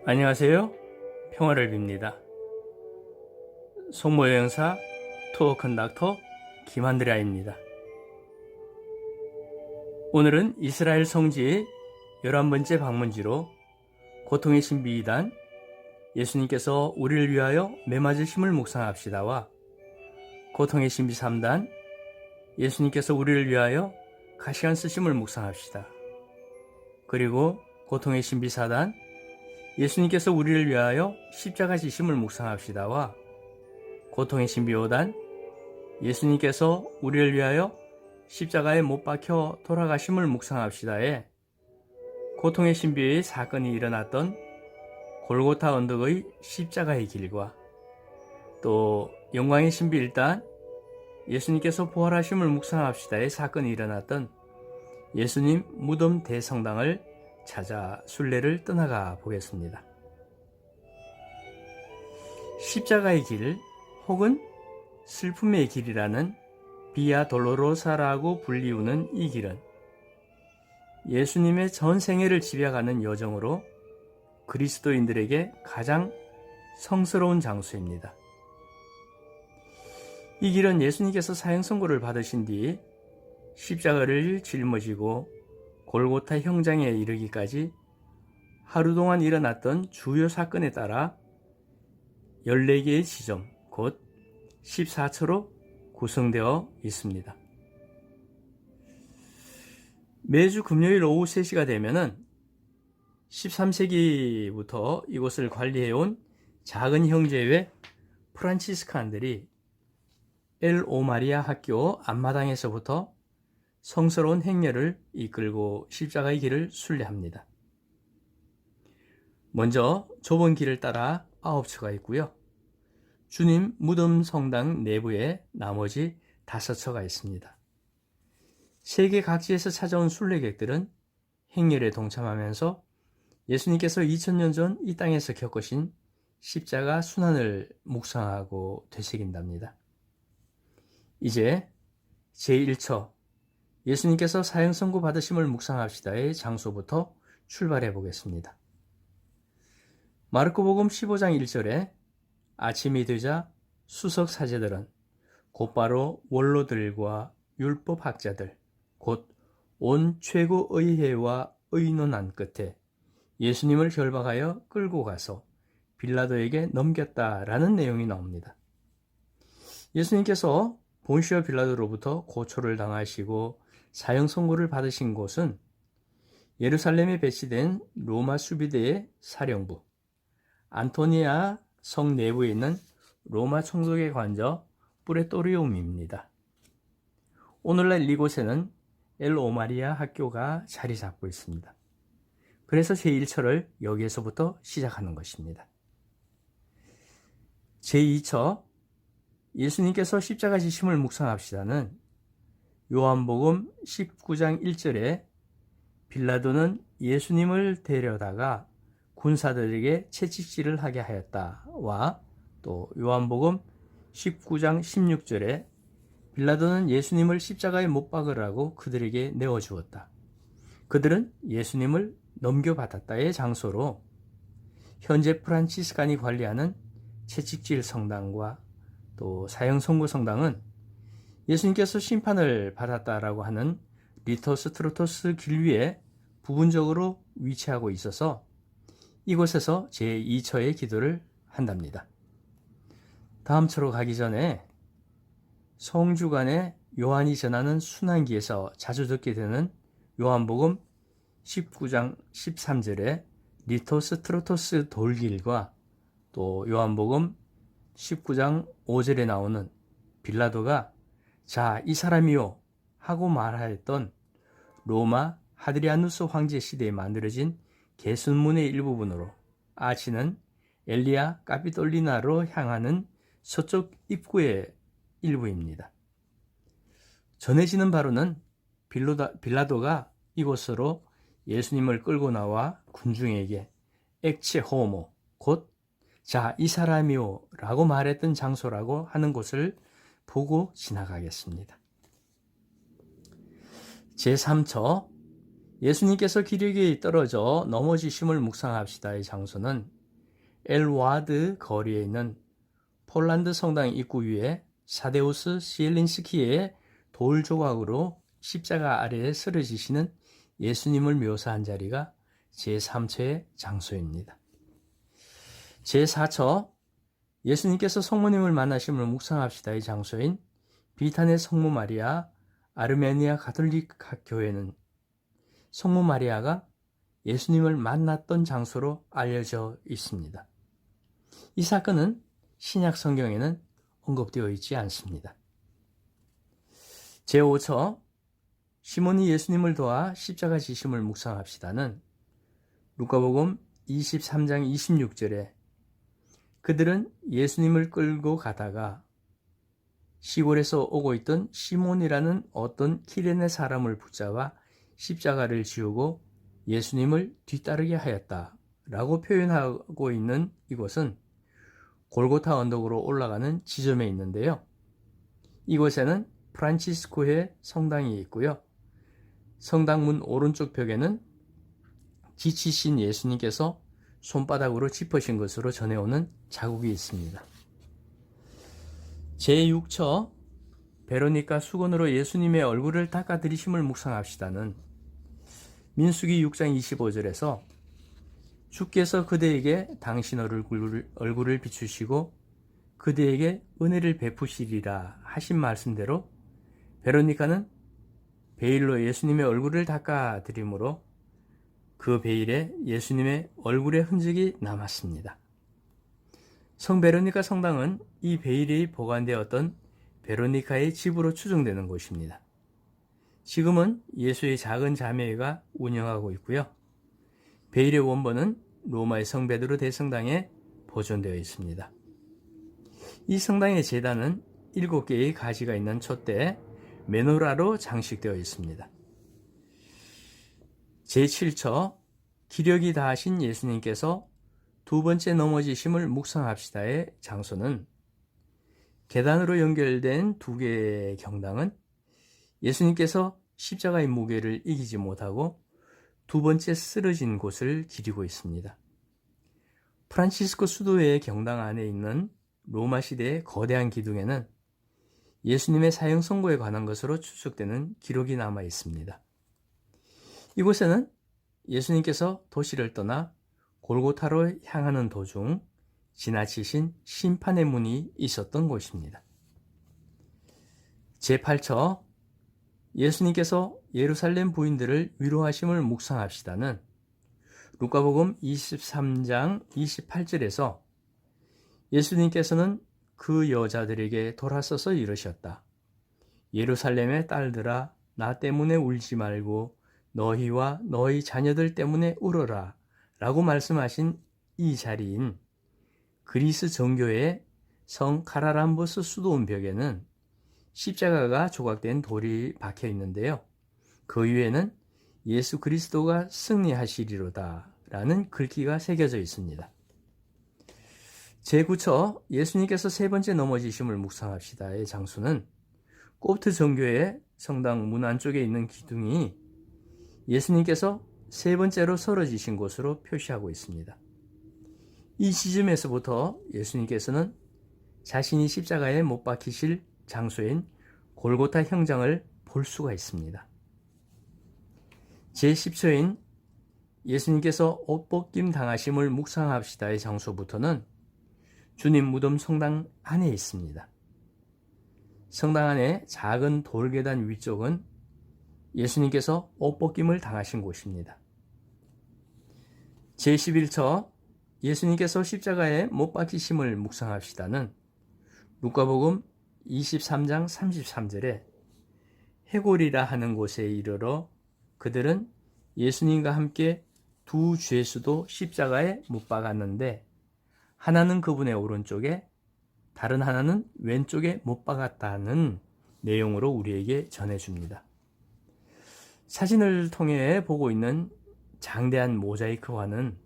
안녕하세요. 평화를 빕니다. 송모여행사 투어 컨덕터 김한드라입니다. 오늘은 이스라엘 성지의 11번째 방문지로 고통의 신비 2단 예수님께서 우리를 위하여 매맞으심을 묵상합시다와 고통의 신비 3단 예수님께서 우리를 위하여 가시관 쓰심을 묵상합시다. 그리고 고통의 신비 4단 예수님께서 우리를 위하여 십자가 지심을 묵상합시다와 고통의 신비 5단 예수님께서 우리를 위하여 십자가에 못 박혀 돌아가심을 묵상합시다에 고통의 신비의 사건이 일어났던 골고타 언덕의 십자가의 길과 또 영광의 신비 1단 예수님께서 부활하심을 묵상합시다의 사건이 일어났던 예수님 무덤 대성당을 찾아 순례를 떠나가 보겠습니다. 십자가의 길 혹은 슬픔의 길이라는 비아 돌로로사라고 불리우는 이 길은 예수님의 전 생애를 지배하는 여정으로 그리스도인들에게 가장 성스러운 장소입니다. 이 길은 예수님께서 사형 선고를 받으신 뒤 십자가를 짊어지고 골고타 형장에 이르기까지 하루 동안 일어났던 주요 사건에 따라 14개의 지점, 곧 14처로 구성되어 있습니다. 매주 금요일 오후 3시가 되면은 13세기부터 이곳을 관리해온 작은 형제회 프란치스칸들이 엘 오마리아 학교 앞마당에서부터 성스러운 행렬을 이끌고 십자가의 길을 순례합니다. 먼저 좁은 길을 따라 9처가 있고요. 주님 무덤 성당 내부에 나머지 5처가 있습니다. 세계 각지에서 찾아온 순례객들은 행렬에 동참하면서 예수님께서 2000년 전 이 땅에서 겪으신 십자가 순환을 묵상하고 되새긴답니다. 이제 제1처 예수님께서 사형 선고 받으심을 묵상합시다의 장소부터 출발해 보겠습니다. 마르코복음 15장 1절에 아침이 되자 수석 사제들은 곧바로 원로들과 율법학자들 곧 온 최고 의회와 의논한 끝에 예수님을 결박하여 끌고 가서 빌라도에게 넘겼다라는 내용이 나옵니다. 예수님께서 본시오 빌라도로부터 고초를 당하시고 사형 선고를 받으신 곳은 예루살렘에 배치된 로마 수비대의 사령부, 안토니아 성 내부에 있는 로마 총독의 관저 프레토리움입니다. 오늘날 이곳에는 엘 오마리아 학교가 자리 잡고 있습니다. 그래서 제1처를 여기에서부터 시작하는 것입니다. 제2처 예수님께서 십자가 지심을 묵상합시다는 요한복음 19장 1절에 빌라도는 예수님을 데려다가 군사들에게 채찍질을 하게 하였다와 또 요한복음 19장 16절에 빌라도는 예수님을 십자가에 못 박으라고 그들에게 내어주었다. 그들은 예수님을 넘겨받았다의 장소로 현재 프란치스칸이 관리하는 채찍질 성당과 또 사형 선고 성당은 예수님께서 심판을 받았다라고 하는 리토스 트로토스 길 위에 부분적으로 위치하고 있어서 이곳에서 제2처의 기도를 한답니다. 다음 처로 가기 전에 성주간에 요한이 전하는 순환기에서 자주 듣게 되는 요한복음 19장 13절에 리토스 트로토스 돌길과 또 요한복음 19장 5절에 나오는 빌라도가 자, 이 사람이요 하고 말하였던 로마 하드리아누스 황제 시대에 만들어진 개순문의 일부분으로 아치는 엘리아 카피톨리나로 향하는 서쪽 입구의 일부입니다. 전해지는 바로는 빌라도가 이곳으로 예수님을 끌고 나와 군중에게 엑체 호모 곧 자, 이 사람이요 라고 말했던 장소라고 하는 곳을 보고 지나가겠습니다. 제3처 예수님께서 기력이 떨어져 넘어지심을 묵상합시다의 장소는 엘와드 거리에 있는 폴란드 성당 입구 위에 사데우스 시엘린스키의 돌 조각으로 십자가 아래에 쓰러지시는 예수님을 묘사한 자리가 제3처의 장소입니다. 제4처 예수님께서 성모님을 만나심을 묵상합시다의 장소인 비탄의 성모 마리아 아르메니아 가톨릭 교회는 성모 마리아가 예수님을 만났던 장소로 알려져 있습니다. 이 사건은 신약 성경에는 언급되어 있지 않습니다. 제5처 시몬이 예수님을 도와 십자가 지심을 묵상합시다는 루카복음 23장 26절에 그들은 예수님을 끌고 가다가 시골에서 오고 있던 시몬이라는 어떤 키레네 사람을 붙잡아 십자가를 지우고 예수님을 뒤따르게 하였다 라고 표현하고 있는 이곳은 골고타 언덕으로 올라가는 지점에 있는데요. 이곳에는 프란치스코의 성당이 있고요. 성당문 오른쪽 벽에는 지치신 예수님께서 손바닥으로 짚으신 것으로 전해오는 자국이 있습니다. 제6처 베로니카 수건으로 예수님의 얼굴을 닦아드리심을 묵상합시다는 민수기 6장 25절에서 주께서 그대에게 당신 얼굴을 비추시고 그대에게 은혜를 베푸시리라 하신 말씀대로 베로니카는 베일로 예수님의 얼굴을 닦아드림으로 그 베일에 예수님의 얼굴의 흔적이 남았습니다. 성 베로니카 성당은 이 베일이 보관되었던 베로니카의 집으로 추정되는 곳입니다. 지금은 예수의 작은 자매회가 운영하고 있고요. 베일의 원본은 로마의 성 베드로 대성당에 보존되어 있습니다. 이 성당의 제단은 7개의 가지가 있는 촛대 메노라로 장식되어 있습니다. 제7처 기력이 다하신 예수님께서 두 번째 넘어지심을 묵상합시다의 장소는 계단으로 연결된 2개의 경당은 예수님께서 십자가의 무게를 이기지 못하고 두 번째 쓰러진 곳을 기리고 있습니다. 프란치스코 수도의 경당 안에 있는 로마 시대의 거대한 기둥에는 예수님의 사형 선고에 관한 것으로 추측되는 기록이 남아 있습니다. 이곳에는 예수님께서 도시를 떠나 골고타로 향하는 도중 지나치신 심판의 문이 있었던 곳입니다. 제8처 예수님께서 예루살렘 부인들을 위로하심을 묵상합시다는 루카복음 23장 28절에서 예수님께서는 그 여자들에게 돌아서서 이르셨다. 예루살렘의 딸들아 나 때문에 울지 말고 너희와 너희 자녀들 때문에 울어라 라고 말씀하신 이 자리인 그리스 정교의 성 카라람보스 수도원 벽에는 십자가가 조각된 돌이 박혀 있는데요. 그 위에는 예수 그리스도가 승리하시리로다 라는 글귀가 새겨져 있습니다. 제9처 예수님께서 세 번째 넘어지심을 묵상합시다의 장소는 꼽트 정교의 성당 문 안쪽에 있는 기둥이 예수님께서 세 번째로 쓰러지신 곳으로 표시하고 있습니다. 이 지점에서부터 예수님께서는 자신이 십자가에 못 박히실 장소인 골고타 형장을 볼 수가 있습니다. 제10처인 예수님께서 옷벗김 당하심을 묵상합시다의 장소부터는 주님 무덤 성당 안에 있습니다. 성당 안에 작은 돌계단 위쪽은 예수님께서 옷벗김을 당하신 곳입니다. 제11처 예수님께서 십자가에 못 박히심을 묵상합시다는 루카복음 23장 33절에 해골이라 하는 곳에 이르러 그들은 예수님과 함께 두 죄수도 십자가에 못 박았는데 하나는 그분의 오른쪽에 다른 하나는 왼쪽에 못 박았다는 내용으로 우리에게 전해줍니다. 사진을 통해 보고 있는 장대한 모자이크화는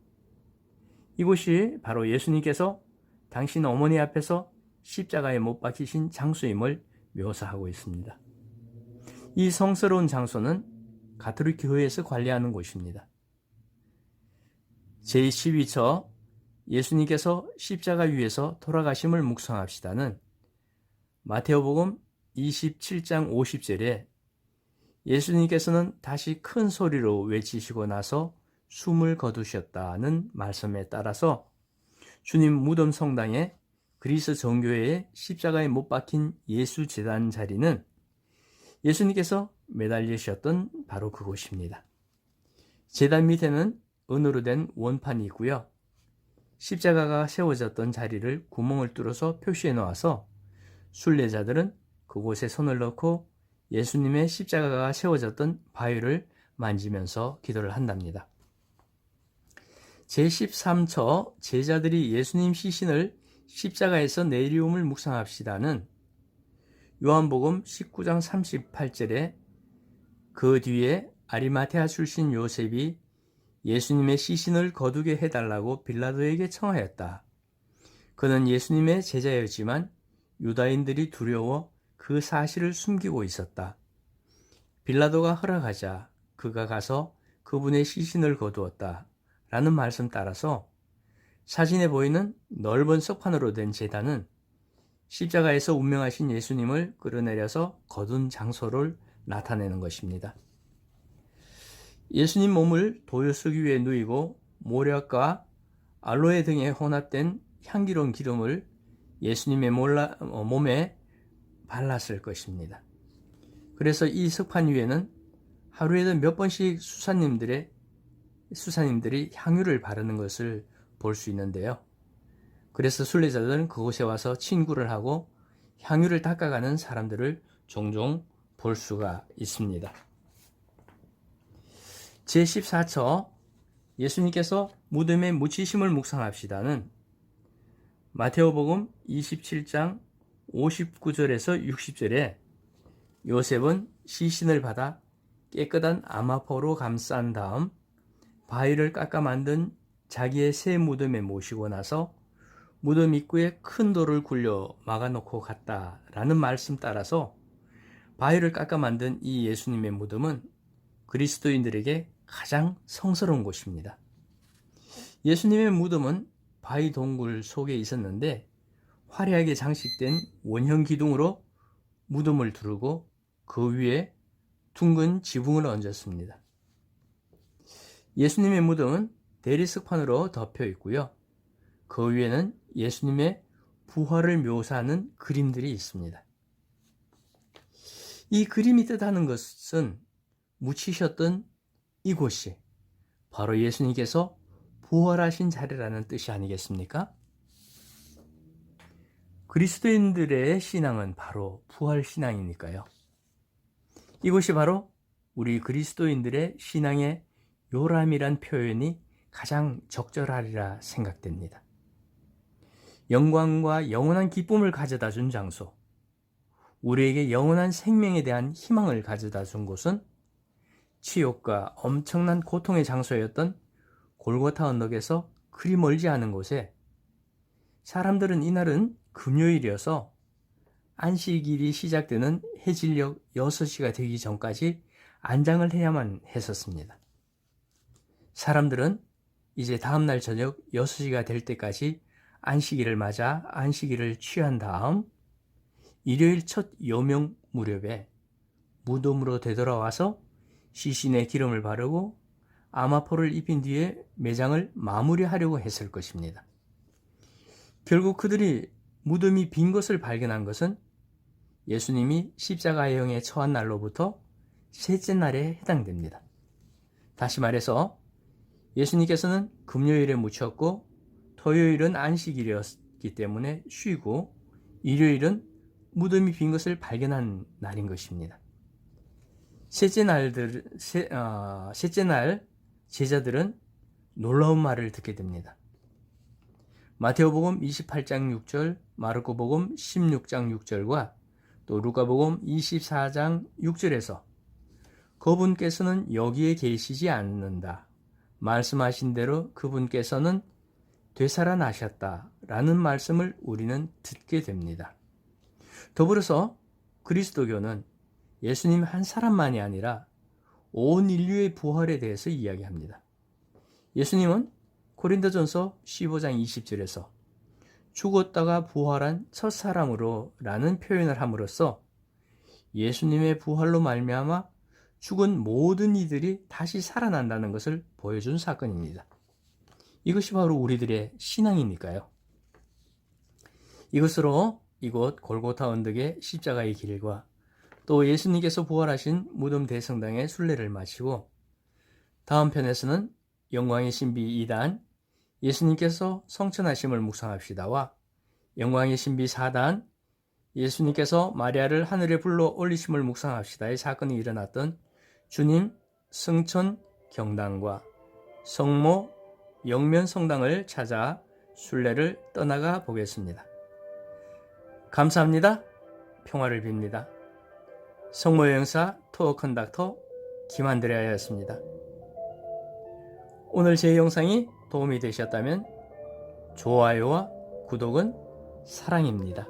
이곳이 바로 예수님께서 당신 어머니 앞에서 십자가에 못 박히신 장소임을 묘사하고 있습니다. 이 성스러운 장소는 가톨릭 교회에서 관리하는 곳입니다. 제12처 예수님께서 십자가 위에서 돌아가심을 묵상합시다는 마테오복음 27장 50절에 예수님께서는 다시 큰 소리로 외치시고 나서 숨을 거두셨다는 말씀에 따라서 주님 무덤 성당에 그리스 정교회의 십자가에 못 박힌 예수 제단 자리는 예수님께서 매달리셨던 바로 그곳입니다. 제단 밑에는 은으로 된 원판이 있고요. 십자가가 세워졌던 자리를 구멍을 뚫어서 표시해 놓아서 순례자들은 그곳에 손을 넣고 예수님의 십자가가 세워졌던 바위를 만지면서 기도를 한답니다. 제13처 제자들이 예수님 시신을 십자가에서 내리움을 묵상합시다는 요한복음 19장 38절에 그 뒤에 아리마테아 출신 요셉이 예수님의 시신을 거두게 해달라고 빌라도에게 청하였다. 그는 예수님의 제자였지만 유다인들이 두려워 그 사실을 숨기고 있었다. 빌라도가 허락하자 그가 가서 그분의 시신을 거두었다. 라는 말씀 따라서 사진에 보이는 넓은 석판으로 된 제단은 십자가에서 운명하신 예수님을 끌어내려서 거둔 장소를 나타내는 것입니다. 예수님 몸을 도요석 위에 누이고 모략과 알로에 등에 혼합된 향기로운 기름을 예수님의 몸에 발랐을 것입니다. 그래서 이 석판 위에는 하루에도 몇 번씩 수사님들이 향유를 바르는 것을 볼 수 있는데요. 그래서 순례자들은 그곳에 와서 친구를 하고 향유를 닦아가는 사람들을 종종 볼 수가 있습니다. 제14처 예수님께서 무덤에 묻히심을 묵상합시다는 마테오복음 27장 59절에서 60절에 요셉은 시신을 받아 깨끗한 아마포로 감싼 다음 바위를 깎아 만든 자기의 새 무덤에 모시고 나서 무덤 입구에 큰 돌을 굴려 막아놓고 갔다라는 말씀 따라서 바위를 깎아 만든 이 예수님의 무덤은 그리스도인들에게 가장 성스러운 곳입니다. 예수님의 무덤은 바위 동굴 속에 있었는데 화려하게 장식된 원형 기둥으로 무덤을 두르고 그 위에 둥근 지붕을 얹었습니다. 예수님의 무덤은 대리석판으로 덮여 있고요. 그 위에는 예수님의 부활을 묘사하는 그림들이 있습니다. 이 그림이 뜻하는 것은 묻히셨던 이곳이 바로 예수님께서 부활하신 자리라는 뜻이 아니겠습니까? 그리스도인들의 신앙은 바로 부활 신앙이니까요. 이곳이 바로 우리 그리스도인들의 신앙의 요람이란 표현이 가장 적절하리라 생각됩니다. 영광과 영원한 기쁨을 가져다 준 장소, 우리에게 영원한 생명에 대한 희망을 가져다 준 곳은 치욕과 엄청난 고통의 장소였던 골고타 언덕에서 그리 멀지 않은 곳에 사람들은 이날은 금요일이어서 안식일이 시작되는 해질녘 6시가 되기 전까지 안장을 해야만 했었습니다. 사람들은 이제 다음날 저녁 6시가 될 때까지 안식일을 맞아 안식일을 취한 다음 일요일 첫 여명 무렵에 무덤으로 되돌아와서 시신에 기름을 바르고 아마포를 입힌 뒤에 매장을 마무리하려고 했을 것입니다. 결국 그들이 무덤이 빈 것을 발견한 것은 예수님이 십자가형에 처한 날로부터 셋째 날에 해당됩니다. 다시 말해서 예수님께서는 금요일에 묻혔고 토요일은 안식일이었기 때문에 쉬고 일요일은 무덤이 빈 것을 발견한 날인 것입니다. 셋째 날 제자들은 놀라운 말을 듣게 됩니다. 마테오복음 28장 6절, 마르코복음 16장 6절과 또 루카복음 24장 6절에서 그분께서는 여기에 계시지 않는다. 말씀하신 대로 그분께서는 되살아나셨다. 라는 말씀을 우리는 듣게 됩니다. 더불어서 그리스도교는 예수님 한 사람만이 아니라 온 인류의 부활에 대해서 이야기합니다. 예수님은 고린도전서 15장 20절에서 죽었다가 부활한 첫 사람으로 라는 표현을 함으로써 예수님의 부활로 말미암아 죽은 모든 이들이 다시 살아난다는 것을 보여준 사건입니다. 이것이 바로 우리들의 신앙이니까요. 이것으로 이곳 골고타 언덕의 십자가의 길과 또 예수님께서 부활하신 무덤 대성당의 순례를 마치고 다음 편에서는 영광의 신비 2단 예수님께서 성천하심을 묵상합시다와 영광의 신비 4단 예수님께서 마리아를 하늘에 불러 올리심을 묵상합시다의 사건이 일어났던 주님 성천 경당과 성모 영면 성당을 찾아 순례를 떠나가 보겠습니다. 감사합니다. 평화를 빕니다. 성모여행사 투어 컨덕터 김한드레아였습니다. 오늘 제 영상이 도움이 되셨다면 좋아요와 구독은 사랑입니다.